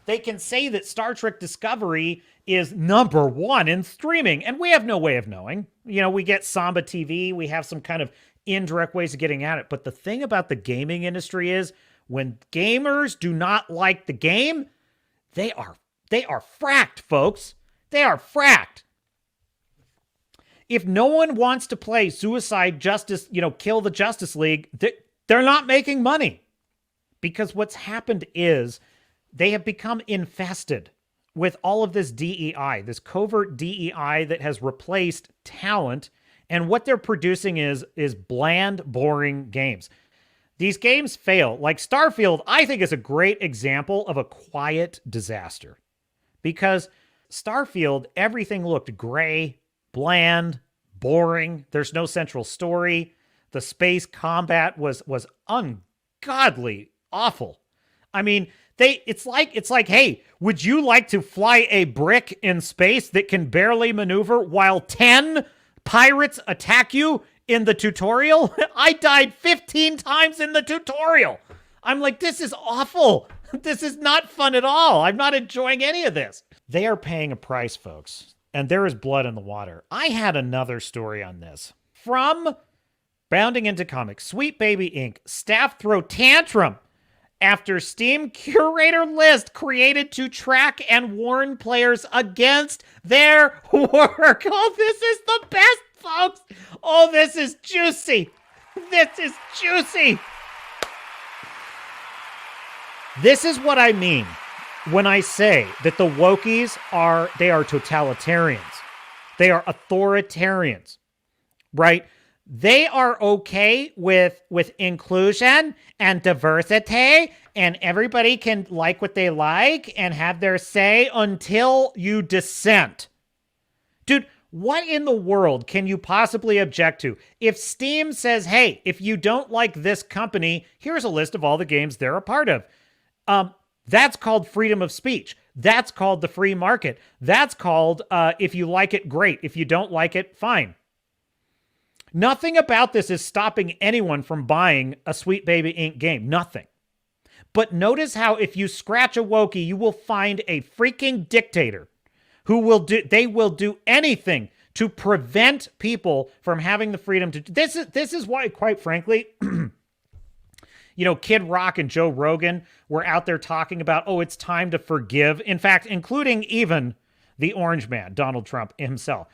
They can say that Star Trek Discovery is number one in streaming, and we have no way of knowing. We get Samba TV, we have some kind of indirect ways of getting at it. But the thing about the gaming industry is when gamers do not like the game, they are fracked, folks. They are fracked. If no one wants to play Suicide Justice, Kill the Justice League, they're not making money. Because what's happened is they have become infested with all of this DEI, this covert DEI that has replaced talent. And what they're producing is bland, boring games. These games fail. Like Starfield, I think is a great example of a quiet disaster. Because Starfield, everything looked gray, bland, boring. There's no central story. The space combat was ungodly awful. I mean, it's like, hey, would you like to fly a brick in space that can barely maneuver while 10 pirates attack you in the tutorial? I died 15 times in the tutorial. I'm like, this is awful. This is not fun at all. I'm not enjoying any of this. They are paying a price, folks, and there is blood in the water. I had another story on this. From Bounding into Comics, Sweet Baby Inc. Staff throw tantrum after Steam curator list created to track and warn players against their work. Oh, this is the best, folks. Oh, this is juicy. This is juicy. This is what I mean when I say that the wokies are totalitarians. They are authoritarians, right? They are okay with inclusion and diversity, and everybody can like what they like and have their say until you dissent. Dude, what in the world can you possibly object to? If Steam says, hey, if you don't like this company, here's a list of all the games they're a part of. That's called freedom of speech. That's called the free market. That's called, if you like it, great. If you don't like it, fine. Nothing about this is stopping anyone from buying a Sweet Baby Inc. game. Nothing. But notice how if you scratch a Wookiee, you will find a freaking dictator who will do anything to prevent people from having the freedom to. This is why, quite frankly, Kid Rock and Joe Rogan were out there talking about, oh, it's time to forgive. In fact, including even the Orange Man, Donald Trump himself.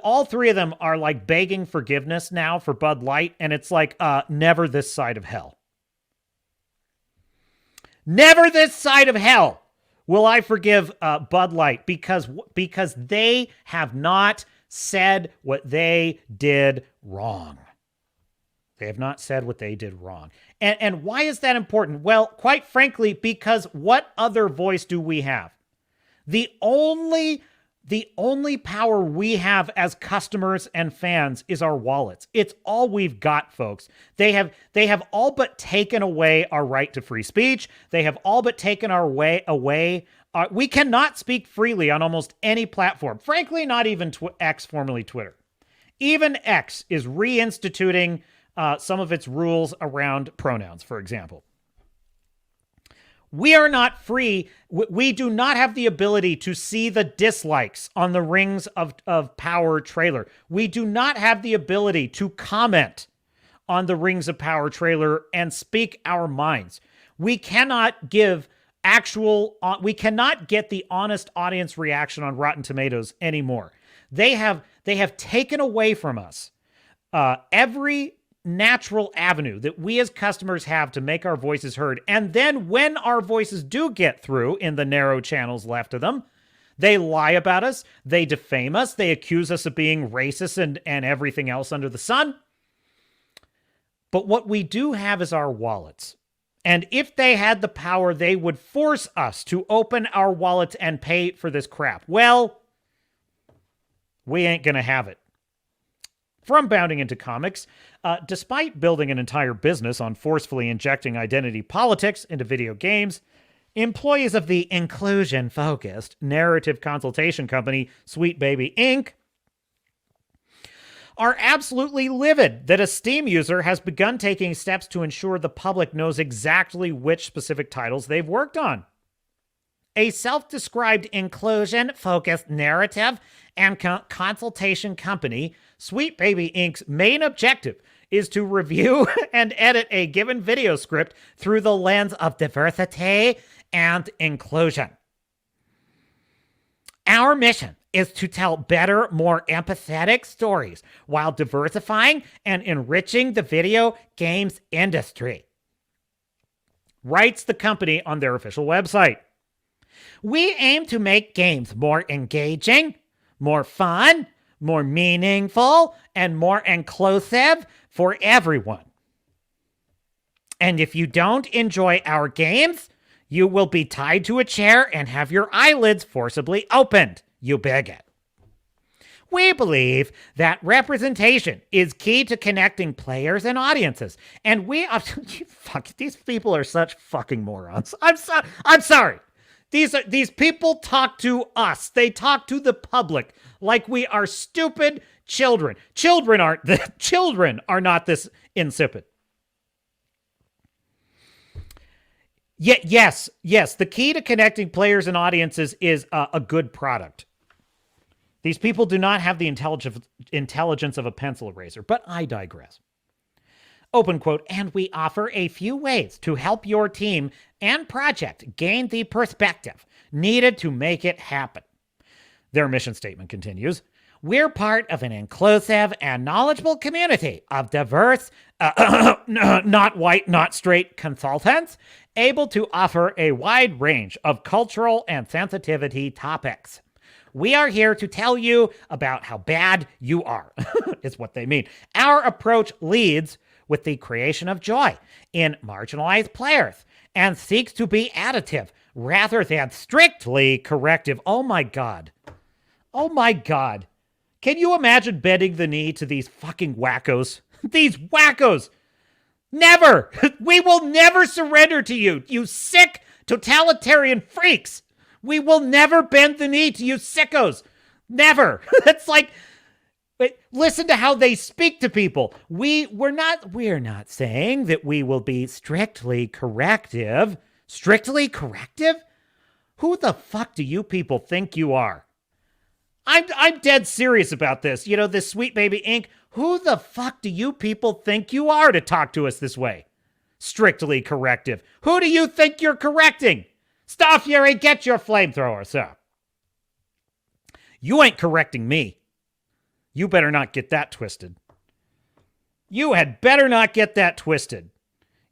All three of them are like begging forgiveness now for Bud Light, and it's like, never this side of hell. Never this side of hell will I forgive Bud Light because they have not said what they did wrong. They have not said what they did wrong. And why is that important? Well, quite frankly, because what other voice do we have? The only power we have as customers and fans is our wallets. It's all we've got, folks. They have all but taken away our right to free speech. They have all but taken our way away. We cannot speak freely on almost any platform. Frankly, not even X, formerly Twitter. Even X is reinstituting some of its rules around pronouns, for example. We are not free. We do not have the ability to see the dislikes on the Rings of Power trailer. We do not have the ability to comment on the Rings of Power trailer and speak our minds. We cannot get the honest audience reaction on Rotten Tomatoes anymore. They have taken away from us every natural avenue that we as customers have to make our voices heard. And then when our voices do get through in the narrow channels left of them, they lie about us, they defame us, they accuse us of being racist and everything else under the sun. But what we do have is our wallets. And if they had the power, they would force us to open our wallets and pay for this crap. Well, we ain't gonna have it. From Bounding into Comics, despite building an entire business on forcefully injecting identity politics into video games, employees of the inclusion-focused narrative consultation company Sweet Baby Inc. are absolutely livid that a Steam user has begun taking steps to ensure the public knows exactly which specific titles they've worked on. a self-described inclusion-focused narrative and consultation company, Sweet Baby Inc.'s main objective is to review and edit a given video script through the lens of diversity and inclusion. Our mission is to tell better, more empathetic stories while diversifying and enriching the video games industry, writes the company on their official website. We aim to make games more engaging, more fun, more meaningful, and more inclusive for everyone. And if you don't enjoy our games, you will be tied to a chair and have your eyelids forcibly opened, you bigot. We believe that representation is key to connecting players and audiences. And these people are such fucking morons. I'm sorry. These people talk to us. They talk to the public like we are stupid children. Children are not this insipid. Yes, the key to connecting players and audiences is a good product. These people do not have the intelligence of a pencil eraser, but I digress. Open quote, and we offer a few ways to help your team and project gain the perspective needed to make it happen. Their mission statement continues. We're part of an inclusive and knowledgeable community of diverse, not white, not straight consultants, able to offer a wide range of cultural and sensitivity topics. We are here to tell you about how bad you are, is what they mean. Our approach leads with the creation of joy in marginalized players and seeks to be additive rather than strictly corrective. Oh my God. Can you imagine bending the knee to these fucking wackos? These wackos! Never! We will never surrender to you, you sick totalitarian freaks! We will never bend the knee to you sickos! Never! It's like, listen to how they speak to people. We're not saying that we will be strictly corrective. Strictly corrective? Who the fuck do you people think you are? I'm dead serious about this. You know, this Sweet Baby Inc. Who the fuck do you people think you are to talk to us this way? Strictly corrective. Who do you think you're correcting? Stop, Fury, get your flamethrower, sir. You ain't correcting me. You better not get that twisted. You had better not get that twisted.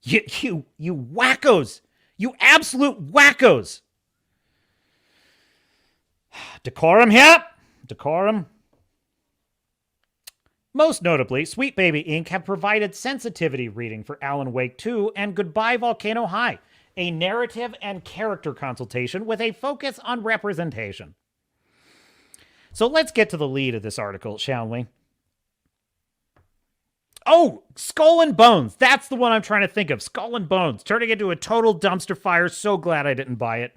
You wackos. You absolute wackos. Decorum here. Decorum. Most notably, Sweet Baby Inc. have provided sensitivity reading for Alan Wake 2 and Goodbye Volcano High, a narrative and character consultation with a focus on representation. So let's get to the lead of this article, shall we? Oh, Skull and Bones. That's the one I'm trying to think of. Skull and Bones. Turning into a total dumpster fire. So glad I didn't buy it.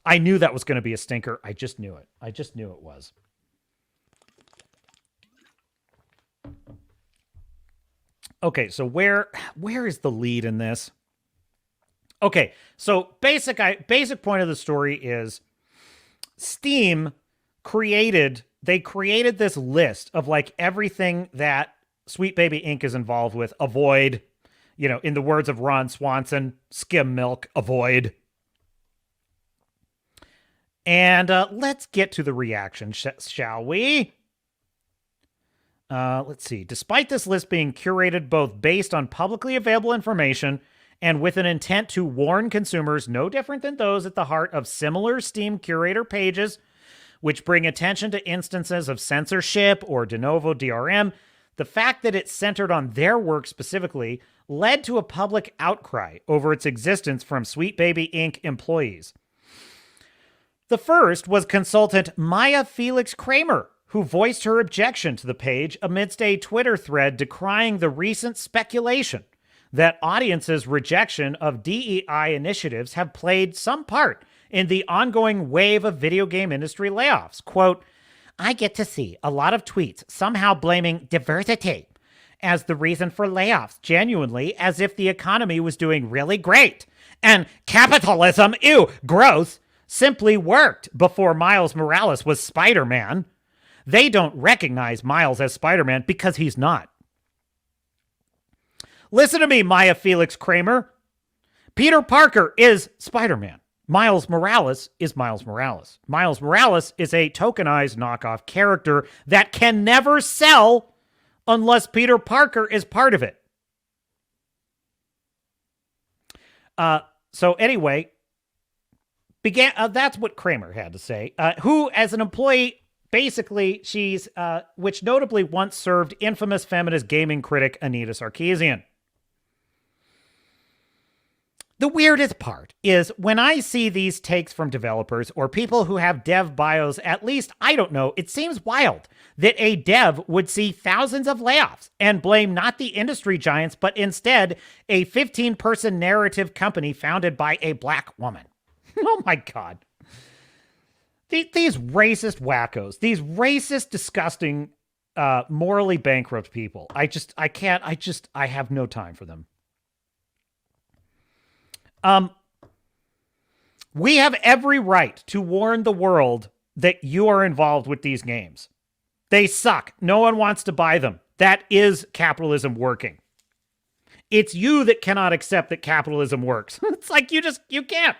I knew that was going to be a stinker. I just knew it. I just knew it was. Okay, so where is the lead in this? Okay, so basic point of the story is Steam created this list of like everything that Sweet Baby Inc. is involved with. Avoid, in the words of Ron Swanson, skim milk, avoid. And let's get to the reaction, shall we? Let's see. Despite this list being curated both based on publicly available information and with an intent to warn consumers no different than those at the heart of similar Steam curator pages, which bring attention to instances of censorship or de novo DRM, the fact that it's centered on their work specifically led to a public outcry over its existence from Sweet Baby Inc. employees. The first was consultant Maya Felix Kramer, who voiced her objection to the page amidst a Twitter thread decrying the recent speculation that audiences' rejection of DEI initiatives have played some part in the ongoing wave of video game industry layoffs. Quote, I get to see a lot of tweets somehow blaming diversity as the reason for layoffs, genuinely as if the economy was doing really great. And capitalism, ew, gross, simply worked before Miles Morales was Spider-Man. They don't recognize Miles as Spider-Man because he's not. Listen to me, Maya Felix Kramer. Peter Parker is Spider-Man. Miles Morales is Miles Morales. Miles Morales is a tokenized knockoff character that can never sell unless Peter Parker is part of it. So anyway, that's what Kramer had to say. Who, as an employee, basically, she's, which notably once served infamous feminist gaming critic Anita Sarkeesian. The weirdest part is when I see these takes from developers or people who have dev bios, at least, I don't know, it seems wild that a dev would see thousands of layoffs and blame not the industry giants, but instead a 15-person narrative company founded by a black woman. Oh my God. These racist wackos, these racist, disgusting, morally bankrupt people. I have no time for them. We have every right to warn the world that you are involved with these games. They suck. No one wants to buy them. That is capitalism working. It's you that cannot accept that capitalism works. It's like you can't.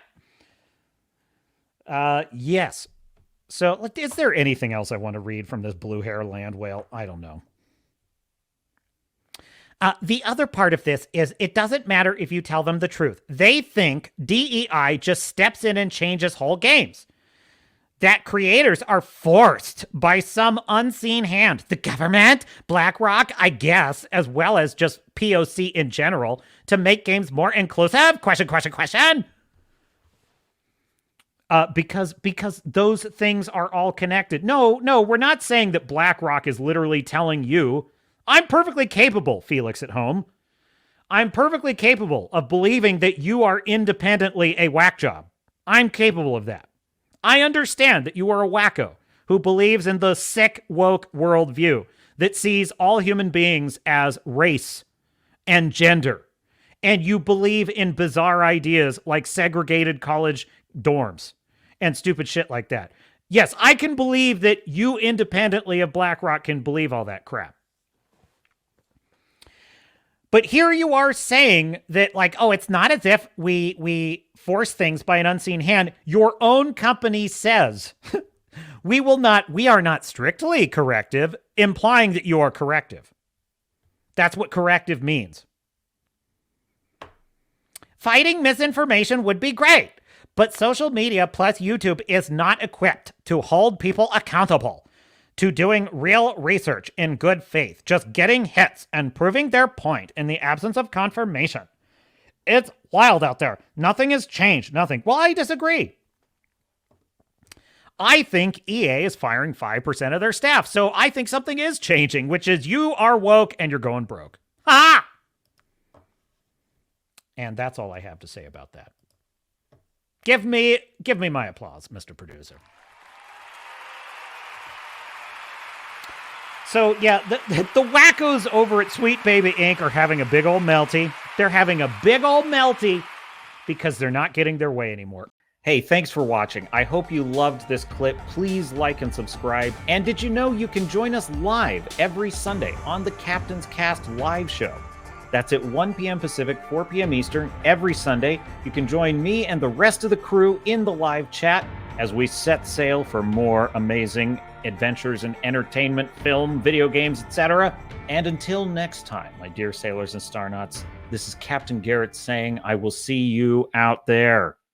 Yes. So is there anything else I want to read from this blue hair land whale? I don't know. The other part of this is it doesn't matter if you tell them the truth. They think DEI just steps in and changes whole games. That creators are forced by some unseen hand, the government, BlackRock, I guess, as well as just POC in general, to make games more inclusive? Question. Because those things are all connected. No, we're not saying that BlackRock is literally telling you. I'm perfectly capable, Felix at home. I'm perfectly capable of believing that you are independently a whack job. I'm capable of that. I understand that you are a wacko who believes in the sick, woke worldview that sees all human beings as race and gender. And you believe in bizarre ideas like segregated college dorms and stupid shit like that. Yes, I can believe that you independently of BlackRock can believe all that crap. But here you are saying that, like, oh, it's not as if we force things by an unseen hand. Your own company says we are not strictly corrective, implying that you are corrective. That's what corrective means. Fighting misinformation would be great, but social media plus YouTube is not equipped to hold people accountable to doing real research in good faith, just getting hits and proving their point in the absence of confirmation. It's wild out there. Nothing has changed. Nothing. Well, I disagree. I think EA is firing 5% of their staff, so I think something is changing, which is you are woke and you're going broke. Ha! And that's all I have to say about that. Give me my applause, Mr. Producer. So, yeah, the wackos over at Sweet Baby Inc. are having a big old melty. They're having a big old melty because they're not getting their way anymore. Hey, thanks for watching. I hope you loved this clip. Please like and subscribe. And did you know you can join us live every Sunday on the Captain's Cast live show? That's at 1 p.m. Pacific, 4 p.m. Eastern, every Sunday. You can join me and the rest of the crew in the live chat as we set sail for more amazing adventures in entertainment, film, video games, etc. And until next time, my dear sailors and starnauts, this is Captain Garrett saying I will see you out there.